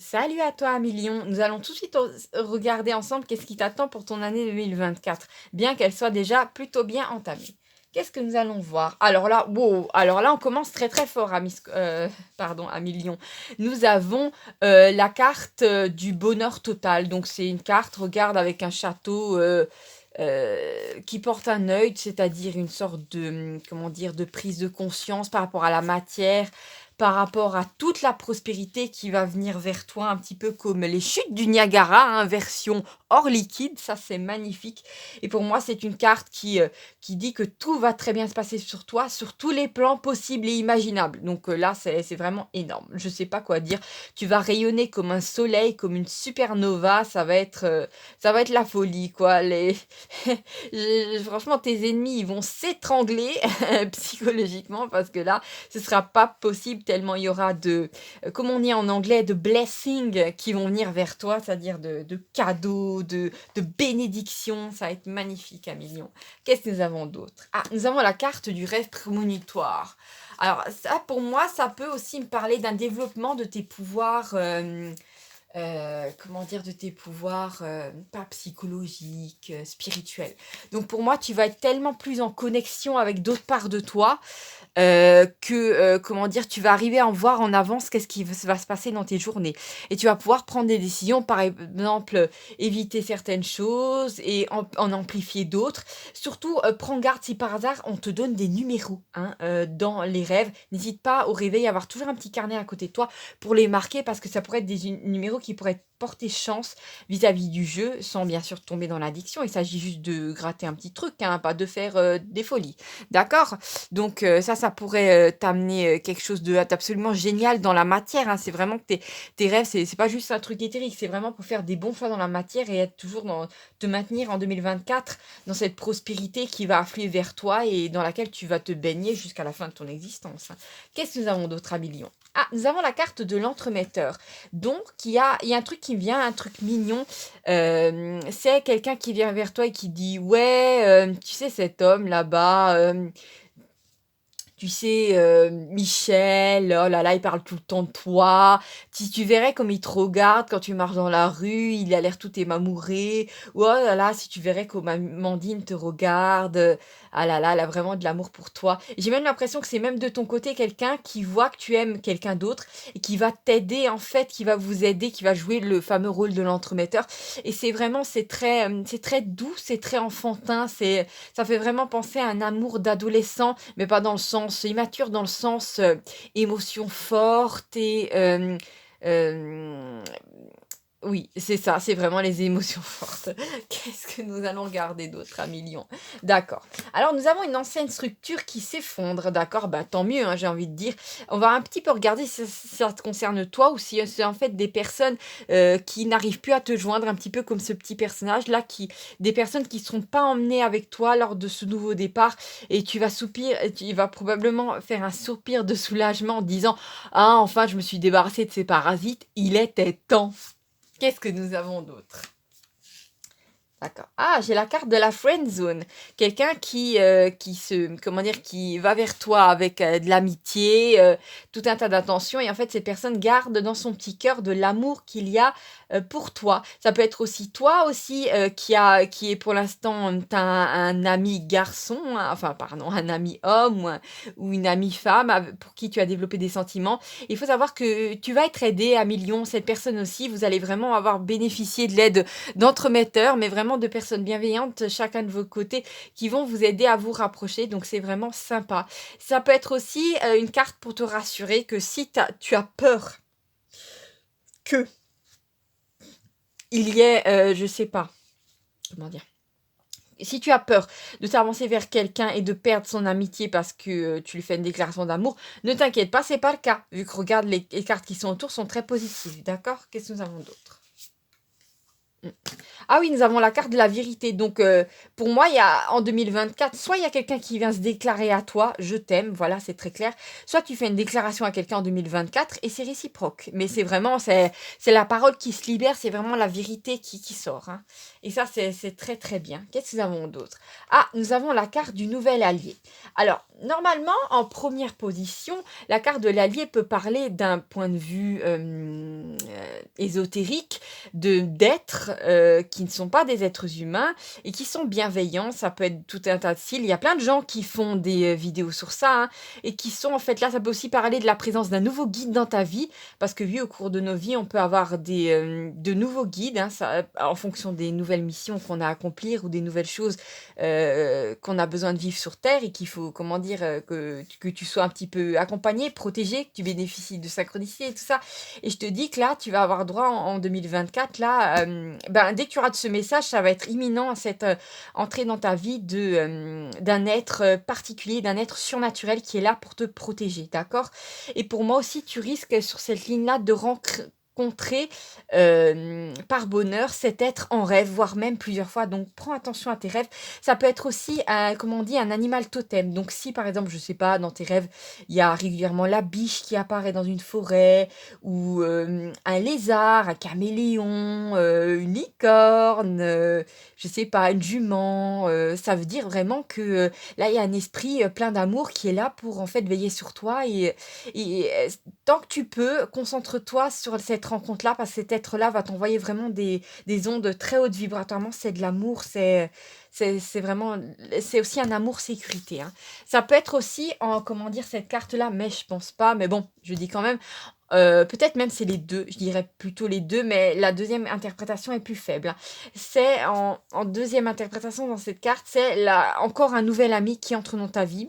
Salut à toi, Million. Nous allons tout de suite regarder ensemble qu'est-ce qui t'attend pour ton année 2024, bien qu'elle soit déjà plutôt bien entamée. Qu'est-ce que nous allons voir? Alors là, wow, alors là, on commence très très fort à, pardon, à Million. Nous avons la carte du bonheur total. Donc c'est une carte, regarde, avec un château qui porte un œil, c'est-à-dire une sorte de, comment dire, de prise de conscience par rapport à la matière, par rapport à toute la prospérité qui va venir vers toi, un petit peu comme les chutes du Niagara, hein, version hors liquide. Ça, c'est magnifique. Et pour moi, c'est une carte qui dit que tout va très bien se passer sur toi, sur tous les plans possibles et imaginables. Donc là, c'est vraiment énorme. Je sais pas quoi dire. Tu vas rayonner comme un soleil, comme une supernova. Ça va être la folie, quoi. Franchement, tes ennemis, ils vont s'étrangler psychologiquement, parce que là, ce sera pas possible tellement il y aura comme on dit en anglais, de blessings qui vont venir vers toi, c'est-à-dire de cadeaux, de bénédictions. Ça va être magnifique, à million. Qu'est-ce que nous avons d'autre? Ah, nous avons la carte du rêve prémonitoire. Alors ça, pour moi, ça peut aussi me parler d'un développement de tes pouvoirs, comment dire, de tes pouvoirs, pas psychologiques, spirituels. Donc pour moi, tu vas être tellement plus en connexion avec d'autres parts de toi, comment dire, tu vas arriver à en voir en avance qu'est-ce qui va se passer dans tes journées. Et tu vas pouvoir prendre des décisions, par exemple, éviter certaines choses et en amplifier d'autres. Surtout, prends garde si par hasard on te donne des numéros, hein, dans les rêves. N'hésite pas au réveil à avoir toujours un petit carnet à côté de toi pour les marquer, parce que ça pourrait être des numéros qui pourraient porter chance vis-à-vis du jeu, sans bien sûr tomber dans l'addiction. Il s'agit juste de gratter un petit truc, hein, pas de faire des folies. D'accord? Donc ça pourrait t'amener quelque chose d'absolument génial dans la matière, hein. C'est vraiment que tes rêves, c'est pas juste un truc éthérique, c'est vraiment pour faire des bons choix dans la matière et être toujours te maintenir en 2024 dans cette prospérité qui va affluer vers toi et dans laquelle tu vas te baigner jusqu'à la fin de ton existence, hein. Qu'est-ce que nous avons d'autre à millions? Ah, nous avons la carte de l'entremetteur. Donc, il y a un truc qui vient, un truc mignon. C'est quelqu'un qui vient vers toi et qui dit, ouais, tu sais, cet homme là-bas, tu sais, Michel, oh là là, il parle tout le temps de toi. Si tu verrais comme il te regarde quand tu marches dans la rue, il a l'air tout émamouré. Ou oh là là, si tu verrais comme Amandine te regarde, ah là là, elle a vraiment de l'amour pour toi. Et j'ai même l'impression que c'est même de ton côté quelqu'un qui voit que tu aimes quelqu'un d'autre et qui va t'aider, en fait, qui va vous aider, qui va jouer le fameux rôle de l'entremetteur. Et c'est vraiment, c'est très doux, c'est très enfantin, ça fait vraiment penser à un amour d'adolescent, mais pas dans le sens immature, dans le sens émotion forte et euh, oui, c'est ça, c'est vraiment les émotions fortes. Qu'est-ce que nous allons regarder d'autre à millions? D'accord. Alors, nous avons une ancienne structure qui s'effondre, d'accord? Bah, tant mieux, hein, j'ai envie de dire. On va un petit peu regarder si ça te concerne toi ou si c'est en fait des personnes qui n'arrivent plus à te joindre, un petit peu comme ce petit personnage-là, des personnes qui ne seront pas emmenées avec toi lors de ce nouveau départ, et tu vas probablement faire un soupir de soulagement en disant: ah, enfin, je me suis débarrassée de ces parasites, il était temps. Qu'est-ce que nous avons d'autre? D'accord. Ah, j'ai la carte de la friend zone. Quelqu'un comment dire, qui va vers toi avec de l'amitié, tout un tas d'attention, et en fait, cette personne garde dans son petit cœur de l'amour qu'il y a pour toi. Ça peut être aussi toi aussi qui est pour l'instant t'as un ami garçon, hein, enfin pardon, un ami homme ou une amie femme pour qui tu as développé des sentiments. Il faut savoir que tu vas être aidé à millions. Cette personne aussi, vous allez vraiment avoir bénéficié de l'aide d'entremetteurs, mais vraiment de personnes bienveillantes, chacun de vos côtés, qui vont vous aider à vous rapprocher. Donc c'est vraiment sympa. Ça peut être aussi une carte pour te rassurer que si tu as peur que il y ait, je sais pas, comment dire. Si tu as peur de t'avancer vers quelqu'un et de perdre son amitié parce que tu lui fais une déclaration d'amour, ne t'inquiète pas, c'est pas le cas. Vu que regarde, les cartes qui sont autour sont très positives. D'accord? Qu'est-ce que nous avons d'autre? Ah oui, nous avons la carte de la vérité. Donc, pour moi, il y a en 2024, soit il y a quelqu'un qui vient se déclarer à toi, je t'aime, voilà, c'est très clair. Soit tu fais une déclaration à quelqu'un en 2024 et c'est réciproque. Mais c'est la parole qui se libère, c'est vraiment la vérité qui sort, hein. Et ça, c'est très très bien. Qu'est-ce que nous avons d'autre? Ah, nous avons la carte du nouvel allié. Alors, normalement, en première position, la carte de l'allié peut parler d'un point de vue ésotériques d'êtres qui ne sont pas des êtres humains et qui sont bienveillants. Ça peut être tout un tas de styles. Il y a plein de gens qui font des vidéos sur ça, hein, et qui sont en fait là, ça peut aussi parler de la présence d'un nouveau guide dans ta vie, parce que oui, au cours de nos vies, on peut avoir de nouveaux guides, hein, en fonction des nouvelles missions qu'on a à accomplir ou des nouvelles choses qu'on a besoin de vivre sur Terre et qu'il faut, comment dire, que tu sois un petit peu accompagné, protégé, que tu bénéficies de synchronicité et tout ça. Et je te dis que là, tu vas avoir droit en 2024, là, ben, dès que tu auras de ce message, ça va être imminent à cette entrée dans ta vie d'un être particulier, d'un être surnaturel qui est là pour te protéger, d'accord? Et pour moi aussi, tu risques sur cette ligne-là de rencontrer par bonheur cet être en rêve, voire même plusieurs fois. Donc prends attention à tes rêves. Ça peut être aussi, comment on dit, un animal totem. Donc si par exemple, je sais pas, dans tes rêves, il y a régulièrement la biche qui apparaît dans une forêt, ou un lézard, un caméléon, une licorne, je sais pas, une jument, ça veut dire vraiment que là, il y a un esprit plein d'amour qui est là pour en fait veiller sur toi et tant que tu peux, concentre-toi sur cette rencontre-là parce que cet être-là va t'envoyer vraiment des ondes très hautes vibratoirement. C'est de l'amour, c'est vraiment, c'est aussi un amour sécurité, hein. Ça peut être aussi en, comment dire, cette carte-là, mais je pense pas, mais bon, je dis quand même, peut-être même c'est les deux, je dirais plutôt les deux, mais la deuxième interprétation est plus faible, hein. C'est en deuxième interprétation dans cette carte, c'est encore un nouvel ami qui entre dans ta vie.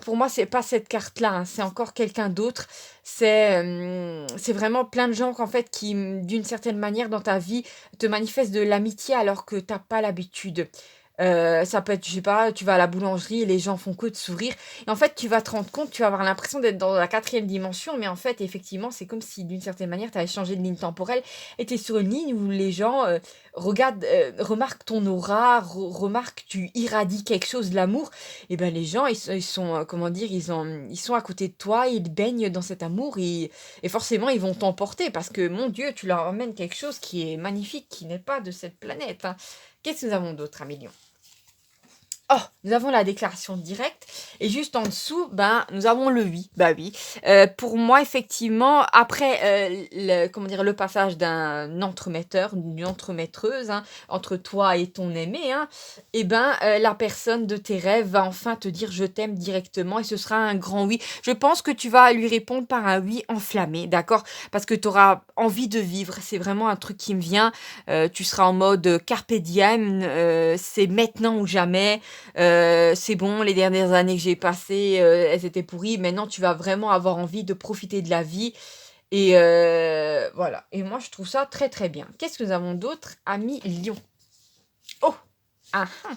Pour moi, c'est pas cette carte-là, hein, c'est encore quelqu'un d'autre. C'est vraiment plein de gens qu'en fait qui, d'une certaine manière dans ta vie, te manifestent de l'amitié alors que t'as pas l'habitude. Ça peut être, je sais pas, tu vas à la boulangerie et les gens font que de sourire. Et en fait, tu vas te rendre compte, tu vas avoir l'impression d'être dans la quatrième dimension, mais en fait, effectivement, c'est comme si d'une certaine manière, tu avais changé de ligne temporelle et tu es sur une ligne où les gens regardent, remarquent ton aura, remarquent que tu irradies quelque chose de l'amour. Et ben les gens, ils sont, comment dire, ils sont à côté de toi, ils baignent dans cet amour et forcément, ils vont t'emporter parce que, mon Dieu, tu leur amènes quelque chose qui est magnifique, qui n'est pas de cette planète, hein. Qu'est-ce que nous avons d'autre, Amélie? Oh, nous avons la déclaration directe et juste en dessous, ben, nous avons le oui. Bah oui. Pour moi, effectivement, après comment dire, le passage d'un entremetteur, d'une entremetteuse, hein, entre toi et ton aimé, hein, et ben, la personne de tes rêves va enfin te dire je t'aime directement et ce sera un grand oui. Je pense que tu vas lui répondre par un oui enflammé, d'accord? Parce que tu auras envie de vivre. C'est vraiment un truc qui me vient. Tu seras en mode carpe diem, c'est maintenant ou jamais. C'est bon, les dernières années que j'ai passées, elles étaient pourries. Maintenant, tu vas vraiment avoir envie de profiter de la vie. Et voilà. Et moi, je trouve ça très très bien. Qu'est-ce que nous avons d'autre, amis Lion? Oh! Ah, ah.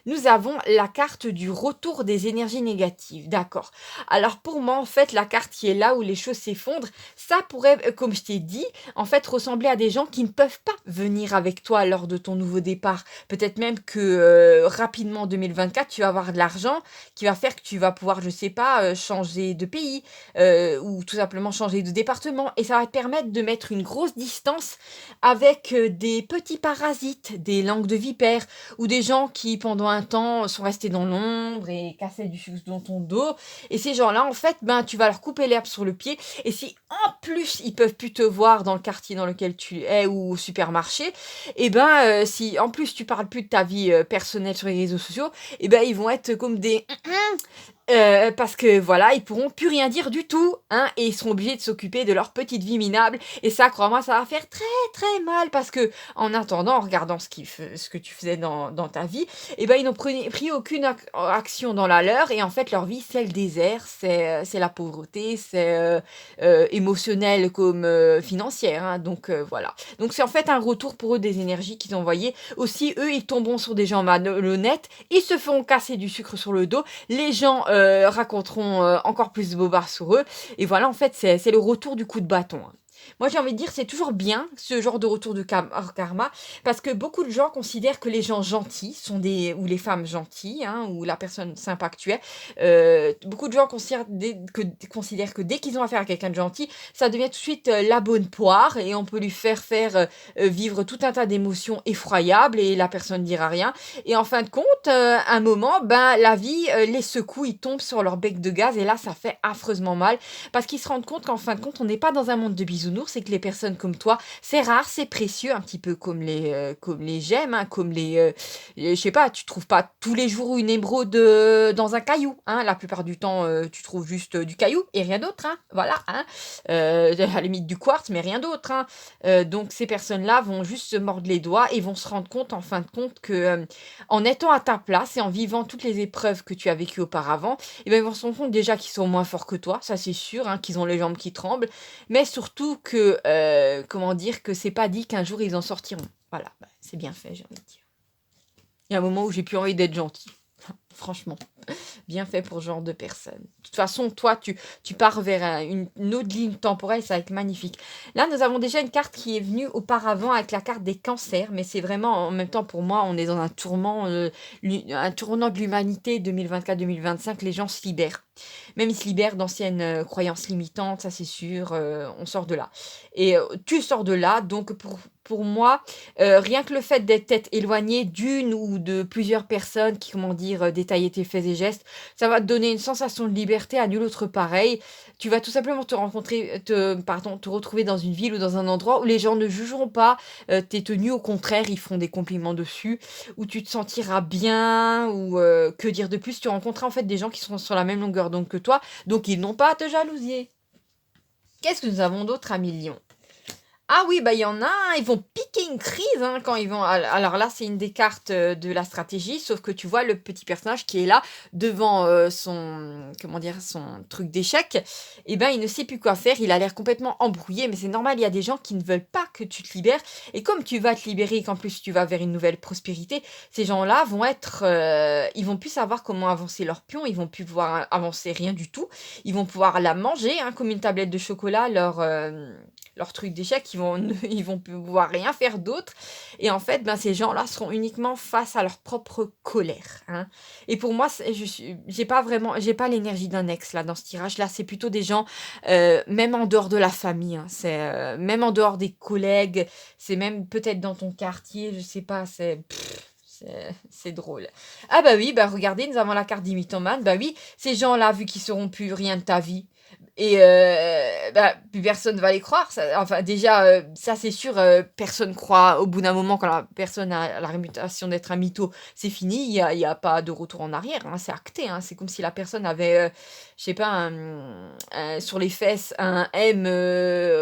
Nous avons la carte du retour des énergies négatives. D'accord. Alors pour moi, en fait, la carte qui est là où les choses s'effondrent, ça pourrait, comme je t'ai dit, en fait, ressembler à des gens qui ne peuvent pas venir avec toi lors de ton nouveau départ. Peut-être même que rapidement en 2024, tu vas avoir de l'argent qui va faire que tu vas pouvoir, je sais pas, changer de pays ou tout simplement changer de département. Et ça va te permettre de mettre une grosse distance avec des petits parasites, des langues de vipère ou des gens qui, pendant un temps, sont restés dans l'ombre et cassaient du sucre dans ton dos. Et ces gens-là, en fait, ben, tu vas leur couper l'herbe sur le pied. Et si, en plus, ils peuvent plus te voir dans le quartier dans lequel tu es ou au supermarché, et ben, si, en plus, tu parles plus de ta vie personnelle sur les réseaux sociaux, et ben, ils vont être comme des parce que voilà, ils pourront plus rien dire du tout, hein, et ils seront obligés de s'occuper de leur petite vie minable. Et ça, crois-moi, ça va faire très très mal parce que en attendant, en regardant ce que tu faisais dans ta vie, et ben ils n'ont pris aucune action dans la leur et en fait leur vie c'est le désert, c'est la pauvreté, c'est émotionnel comme financière, hein, donc voilà. Donc c'est en fait un retour pour eux des énergies qu'ils ont envoyées. Aussi eux ils tomberont sur des gens malhonnêtes, ils se feront casser du sucre sur le dos. Les gens raconteront encore plus de bobards sur eux. Et voilà, en fait, c'est le retour du coup de bâton, hein. Moi, j'ai envie de dire, c'est toujours bien ce genre de retour de karma, parce que beaucoup de gens considèrent que les gens gentils sont ou les femmes gentilles, hein, ou la personne sympa que tu es. Beaucoup de gens considèrent que dès qu'ils ont affaire à quelqu'un de gentil, ça devient tout de suite la bonne poire et on peut lui faire vivre tout un tas d'émotions effroyables et la personne ne dira rien. Et en fin de compte, un moment, ben la vie les secoue, ils tombent sur leur bec de gaz et là, ça fait affreusement mal parce qu'ils se rendent compte qu'en fin de compte, on n'est pas dans un monde de bisounours. bisounours et que les personnes comme toi, c'est rare, c'est précieux, un petit peu comme les gemmes, hein, comme je sais pas, tu trouves pas tous les jours une émeraude dans un caillou, hein. La plupart du temps, tu trouves juste du caillou et rien d'autre, hein. Voilà, hein. À la limite du quartz, mais rien d'autre, hein. Donc ces personnes-là vont juste se mordre les doigts et vont se rendre compte, en fin de compte, que en étant à ta place et en vivant toutes les épreuves que tu as vécues auparavant, et ben, ils vont se rendre compte déjà qu'ils sont moins forts que toi, ça c'est sûr, hein, qu'ils ont les jambes qui tremblent, mais surtout que, comment dire, que c'est pas dit qu'un jour ils en sortiront. Voilà, bah, c'est bien fait, j'ai envie de dire. Il y a un moment où j'ai plus envie d'être gentil. Franchement, bien fait pour ce genre de personnes. De toute façon, toi, tu pars vers une autre ligne temporelle, ça va être magnifique. Là, nous avons déjà une carte qui est venue auparavant avec la carte des cancers, mais c'est vraiment, en même temps, pour moi, on est dans un tournant de l'humanité 2024-2025, les gens se libèrent. Même ils se libèrent d'anciennes croyances limitantes, ça c'est sûr, on sort de là. Et tu sors de là, donc pour moi, rien que le fait d'être éloigné d'une ou de plusieurs personnes qui, comment dire, détaillaient tes faits et gestes, ça va te donner une sensation de liberté à nul autre pareil. Tu vas tout simplement te retrouver dans une ville ou dans un endroit où les gens ne jugeront pas tes tenues, au contraire, ils feront des compliments dessus, où tu te sentiras bien, ou que dire de plus, tu rencontreras en fait des gens qui seront sur la même longueur d'onde que toi, donc ils n'ont pas à te jalousier. Qu'est-ce que nous avons d'autre à millions? Ah oui, bah il y en a, ils vont piquer une crise hein, quand ils vont. Alors là, c'est une des cartes de la stratégie, sauf que tu vois le petit personnage qui est là devant comment dire, son truc d'échec. Et ben, il ne sait plus quoi faire. Il a l'air complètement embrouillé, mais c'est normal. Il y a des gens qui ne veulent pas que tu te libères. Et comme tu vas te libérer, et qu'en plus tu vas vers une nouvelle prospérité, ces gens-là vont ils vont plus savoir comment avancer leur pion. Ils vont plus pouvoir avancer rien du tout. Ils vont pouvoir la manger hein, comme une tablette de chocolat. Leur truc d'échec, ils vont pouvoir rien faire d'autre. Et en fait, ben, ces gens-là seront uniquement face à leur propre colère. Hein. Et pour moi, j'ai pas l'énergie d'un ex là dans ce tirage-là. C'est plutôt des gens, même en dehors de la famille. Hein, c'est même en dehors des collègues. C'est même peut-être dans ton quartier. Je sais pas. C'est drôle. Ah bah oui, bah regardez, nous avons la carte des mythomanes. Bah oui, ces gens-là, vu qu'ils seront plus rien de ta vie, et bah, plus personne va les croire. Enfin, déjà, ça c'est sûr, personne croit au bout d'un moment quand la personne a la réputation d'être un mytho, c'est fini, il y a pas de retour en arrière, hein, c'est acté. Hein, c'est comme si la personne avait, je sais pas, sur les fesses un M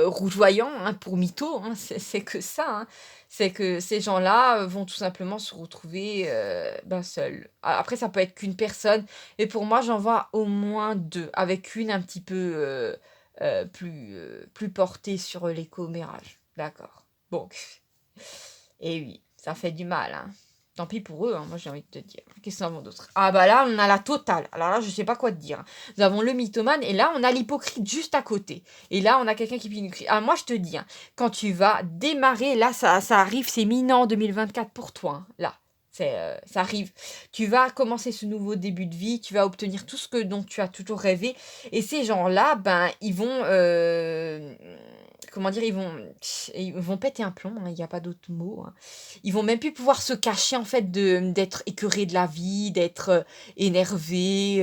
rougeoyant hein, pour mytho. Hein, c'est que ça. Hein. C'est que ces gens-là vont tout simplement se retrouver ben, seuls. Après, ça peut être qu'une personne. Et pour moi, j'en vois au moins deux, avec une un petit peu plus portée sur les commérages. D'accord. Bon. Et oui, ça fait du mal, hein. Tant pis pour eux, hein, moi j'ai envie de te dire. Qu'est-ce qu'on a d'autre? Ah bah là, on a la totale. Alors là, je sais pas quoi te dire. Nous avons le mythomane et là, on a l'hypocrite juste à côté. Et là, on a quelqu'un qui pique une crise. Ah, moi je te dis, hein, quand tu vas démarrer, là, ça arrive, c'est minant en 2024 pour toi. Hein, là. Ça arrive. Tu vas commencer ce nouveau début de vie, tu vas obtenir tout ce dont tu as toujours rêvé. Et ces gens-là, ben, ils vont, comment dire, ils vont péter un plomb. Hein, il n'y a pas d'autre mot. Hein. Ils vont même plus pouvoir se cacher en fait d'être écœurés de la vie, d'être énervés,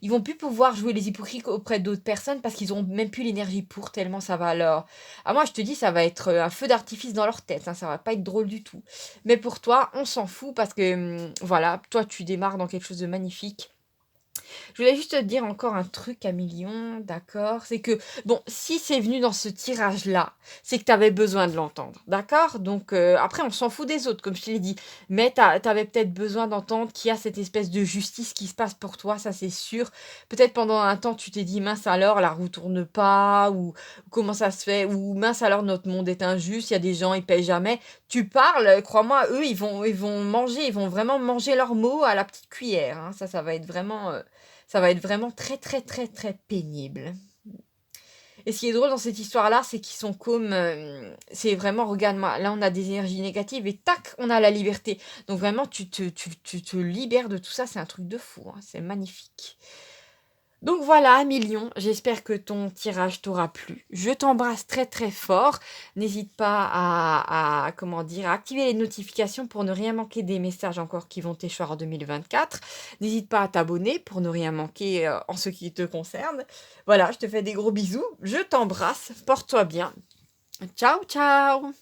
ils vont plus pouvoir jouer les hypocrites auprès d'autres personnes parce qu'ils ont même plus l'énergie pour tellement ça va leur. Ah moi je te dis ça va être un feu d'artifice dans leur tête. Hein, ça va pas être drôle du tout. Mais pour toi, on s'en fout parce que, voilà, toi, tu démarres dans quelque chose de magnifique. Je voulais juste te dire encore un truc à million, d'accord? C'est que, bon, si c'est venu dans ce tirage-là, c'est que tu avais besoin de l'entendre, d'accord? Donc, après, on s'en fout des autres, comme je te l'ai dit. Mais tu avais peut-être besoin d'entendre qu'il y a cette espèce de justice qui se passe pour toi, ça c'est sûr. Peut-être pendant un temps, tu t'es dit, mince alors, la roue tourne pas, ou comment ça se fait, ou mince alors, notre monde est injuste, il y a des gens, ils payent jamais. Tu parles, crois-moi, eux, ils vont manger, ils vont vraiment manger leurs mots à la petite cuillère. Hein. Ça va être vraiment. Ça va être vraiment très, très, très, très pénible. Et ce qui est drôle dans cette histoire-là, c'est qu'ils sont comme. C'est vraiment, regarde-moi, là on a des énergies négatives et tac, on a la liberté. Donc vraiment, tu te libères de tout ça, c'est un truc de fou, hein, c'est magnifique. Donc voilà, million, j'espère que ton tirage t'aura plu. Je t'embrasse très très fort. N'hésite pas comment dire, à activer les notifications pour ne rien manquer des messages encore qui vont t'échoir en 2024. N'hésite pas à t'abonner pour ne rien manquer en ce qui te concerne. Voilà, je te fais des gros bisous. Je t'embrasse. Porte-toi bien. Ciao, ciao!